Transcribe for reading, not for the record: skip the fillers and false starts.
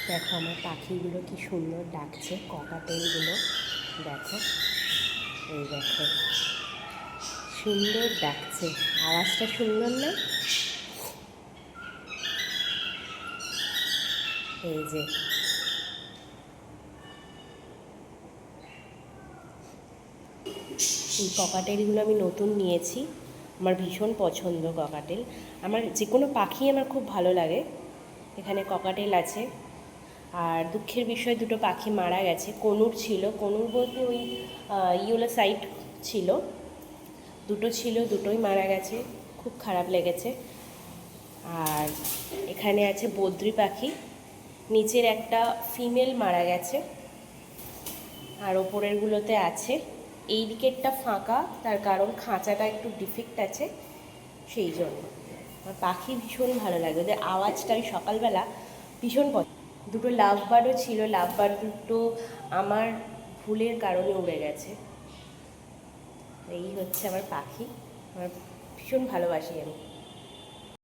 দেখো আমার পাখিগুলো কি সুন্দর ডাকছে, ককাটেলগুলো দেখো, এই দেখো সুন্দর ডাকছে, আওয়াজটা সুন্দর না? এই যে এই ককাটেলগুলো আমি নতুন নিয়েছি, আমার ভীষণ পছন্দ ককাটেল। আমার যে কোনো পাখি আমার খুব ভালো লাগে, এখানে ককাটেল আছে। আর দুঃখের বিষয় দুটো পাখি মারা গেছে, কনুর ছিল, কনুর বলতে ওই ইয়েলো সাইড ছিল, দুটো ছিল, দুটোই মারা গেছে, খুব খারাপ লেগেছে। আর এখানে আছে বদ্রি পাখি, নিচের একটা ফিমেল মারা গেছে, আর ওপরেরগুলোতে আছে। এই দিকেরটা ফাঁকা, তার কারণ খাঁচাটা একটু ডিফেক্ট আছে, সেই জন্য। আমার পাখি ভীষণ ভালো লাগে, ওদের আওয়াজটা আমি সকালবেলা ভীষণ পছন্দ। দুটো লাভ বার্ডও ছিল, লাভ বার্ড দুটো আমার ভুলের কারণে উড়ে গেছে। এই হচ্ছে আমার পাখি, আমার ভীষণ ভালোবাসি আমি।